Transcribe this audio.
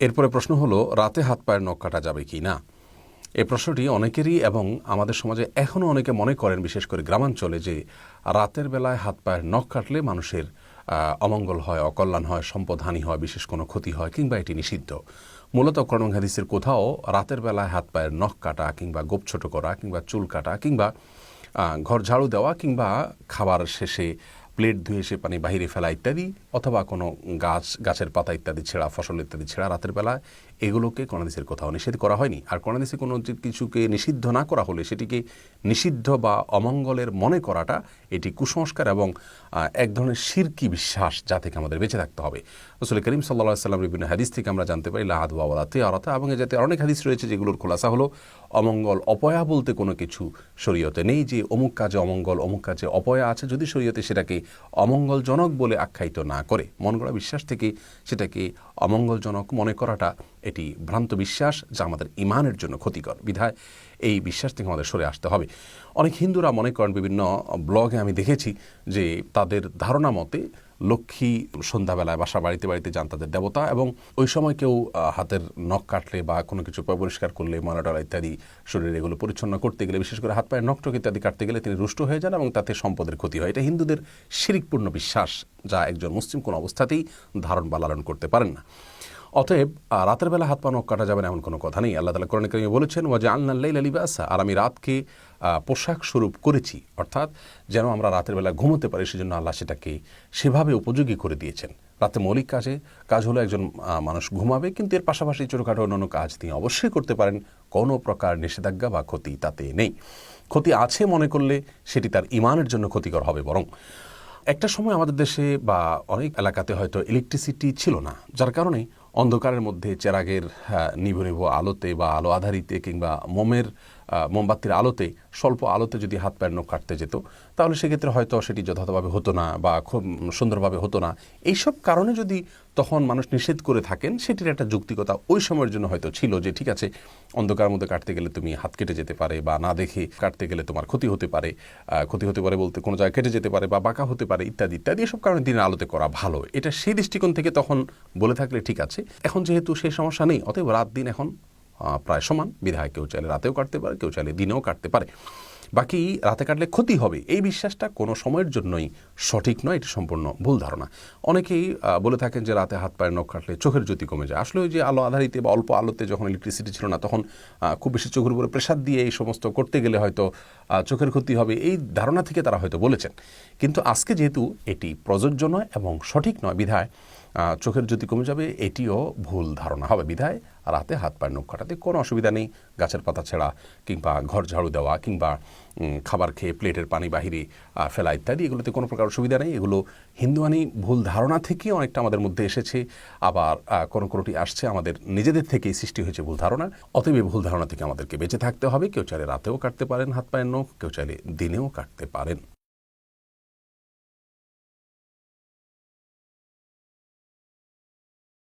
এরপরে প্রশ্ন হলো, রাতে হাত পায়ের নখ কাটা যাবে কি না। এই প্রশ্নটি অনেকেরই এবং আমাদের সমাজে এখনও অনেকে মনে করেন, বিশেষ করে গ্রামাঞ্চলে, যে রাতের বেলায় হাত পায়ের নখ কাটলে মানুষের অমঙ্গল হয়, অকল্যাণ হয়, সম্পদহানি হয়, বিশেষ কোনো ক্ষতি হয়, কিংবা এটি নিষিদ্ধ। মূলত কোরআন হাদিসের কোথাও রাতের বেলায় হাত পায়ের নখ কাটা কিংবা গোপ ছোট করা কিংবা চুল কাটা কিংবা ঘর ঝাড়ু দেওয়া কিংবা খাবার শেষে প্লেট ধুয়ে সে পানি বাহিরে ফেলা ইত্যাদি, অথবা কোনো গাছের পাতা ইত্যাদি ছেঁড়া, ফসল ইত্যাদি ছেঁড়া রাতের বেলা, এগুলোকে কোরআন হাদিসের কোথাও নিষেধ করা হয়নি। আর কোরআন হাদিসে কোনো কিছুকে নিষিদ্ধ না করা হলে সেটিকে নিষিদ্ধ বা অমঙ্গলের মনে করাটা এটি কুসংস্কার এবং এক ধরনের শিরকি বিশ্বাস, যা থেকে আমাদের বেঁচে থাকতে হবে। রাসূল করিম সাল্লাল্লাহু আলাইহি ওয়াসাল্লাম বিভিন্ন হাদিস থেকে আমরা জানতে পারি লা আদওয়া ওয়ালা তিয়ারাতা, এবং এ জাতীয় অনেক হাদিস রয়েছে যেগুলোর খোলাসা হলো অমঙ্গল অপয়া বলতে কোনো কিছু শরীয়তে নেই, যে অমুক কাজে অমঙ্গল, অমুক কাজে অপয়া আছে। যদি শরীয়তে সেটাকে অমঙ্গলজনক বলে আখ্যায়িত না করে, মন গড়া বিশ্বাস থেকে সেটাকে অমঙ্গলজনক মনে করাটা এটি ভ্রান্ত বিশ্বাস, যা আমাদের ইমানের জন্য ক্ষতিকর। বিধায় এই বিশ্বাস থেকে আমাদের সরে আসতে হবে। অনেক হিন্দুরা মনে করেন, বিভিন্ন ব্লগে আমি দেখেছি যে তাদের ধারণা মতে লক্ষ্মী সন্ধ্যাবেলায় বাসা বাড়িতে বাড়িতে যান তাদের দেবতা, এবং ওই সময় কেউ হাতের নখ কাটলে বা কোনো কিছু পরিষ্কার করলে, ময়লা ইত্যাদি শরীরে এগুলো পরিচ্ছন্ন করতে গেলে, বিশেষ করে হাত পায়ের নখ টখ ইত্যাদি কাটতে গেলে তিনি রুষ্ট হয়ে যান এবং তাতে সম্পদের ক্ষতি হয়। এটা হিন্দুদের শিরকপূর্ণ বিশ্বাস, যা একজন মুসলিম কোনো অবস্থাতেই ধারণ বা লালন করতে পারেন না। অতএব রাতের বেলা হাত পা নখ কাটা যাবে না এমন কোনো কথা নেই। আল্লাহ তাআলা কোরআনে কারিমে বলেছেন, ওয়াজআলনাল লাইলা লিবাসা, আর আমি রাতকে পোশাক স্বরূপ করেছি, অর্থাৎ যেন আমরা রাতের বেলা ঘুমোতে পারি, সেজন্য আল্লাহ সেটাকে সেভাবে উপযোগী করে দিয়েছেন। রাতে মৌলিক কাজ হলো একজন মানুষ ঘুমাবে, কিন্তু এর পাশাপাশি ছোটোখাটো অন্যান্য কাজ তিনি অবশ্যই করতে পারেন। কোনো প্রকার নিষেধাজ্ঞা বা ক্ষতি তাতে নেই। ক্ষতি আছে মনে করলে সেটি তার ইমানের জন্য ক্ষতিকর হবে। বরং একটা সময় আমাদের দেশে বা অনেক এলাকাতে হয়তো ইলেকট্রিসিটি ছিল না, যার কারণে অন্ধকারের মধ্যে চেরাগের নিভু নিভু আলোতে বা আলো আধারিতে কিংবা মোমবাতির আলোতে, স্বল্প আলোতে যদি হাত পায়ের নখ কাটতে যেত, তাহলে সেক্ষেত্রে হয়তো সেটি যথাযথভাবে হতো না বা খুব সুন্দরভাবে হতো না। এইসব কারণে যদি তখন মানুষ নিষেধ করে থাকেন, সেটির একটা যৌক্তিকতা ওই সময়ের জন্য হয়তো ছিল, যে ঠিক আছে, অন্ধকারের মধ্যে কাটতে গেলে তুমি হাত কেটে যেতে পারে, বা না দেখে কাটতে গেলে তোমার ক্ষতি হতে পারে বলতে কোনো জায়গায় কেটে যেতে পারে বা বাঁকা হতে পারে ইত্যাদি ইত্যাদি। এসব কারণে দিনের আলোতে করা ভালো, এটা সেই দৃষ্টিকোণ থেকে তখন বলে থাকলে ঠিক আছে। এখন যেহেতু সেই সমস্যা নেই, অতএব রাত দিন এখন প্রায় সমান। বিধায় কেউ চাইলে রাতেও কাটতে পারে, কেউ চাইলে দিনেও কাটতে পারে। বাকি রাতে কাটলে ক্ষতি হবে, এই বিশ্বাসটা কোনো সময়ের জন্যই সঠিক নয়, এটি সম্পূর্ণ ভুল ধারণা। অনেকেই বলে থাকেন যে রাতে হাত পায়ের নখ কাটলে চোখের জ্যোতি কমে যায়। আসলে ওই যে আলো আধারিতে বা অল্প আলোতে, যখন ইলেকট্রিসিটি ছিল না, তখন খুব বেশি চোখের উপরে প্রেসার দিয়ে এই সমস্ত করতে গেলে হয়তো চোখের ক্ষতি হবে, এই ধারণা থেকে তারা হয়তো বলেছেন। কিন্তু আজকে যেহেতু এটি প্রযোজ্য নয় এবং সঠিক নয়, বিধায় চোখের জ্যোতি কমে যাবে, এটিও ভুল ধারণা হবে। বিধায় রাতে হাত পায়ের নখ কাটাতে কোনো অসুবিধা নেই। গাছের পাতা ছেঁড়া কিংবা ঘর ঝাড়ু দেওয়া কিংবা খাবার খেয়ে প্লেটের পানি বাহিরে ফেলা ইত্যাদি, এগুলোতে কোনো প্রকার অসুবিধা নেই। এগুলো হিন্দুয়ানি ভুল ধারণা থেকে অনেকটা আমাদের মধ্যে এসেছে, আবার কোনোটি আসছে আমাদের নিজেদের থেকেই সৃষ্টি হয়েছে ভুল ধারণা। অতএব ভুল ধারণা থেকে আমাদেরকে বেঁচে থাকতে হবে। কেউ চাইলে রাতেও কাটতে পারেন হাত পায়ের নখ, কেউ চাইলে দিনেও কাটতে পারেন।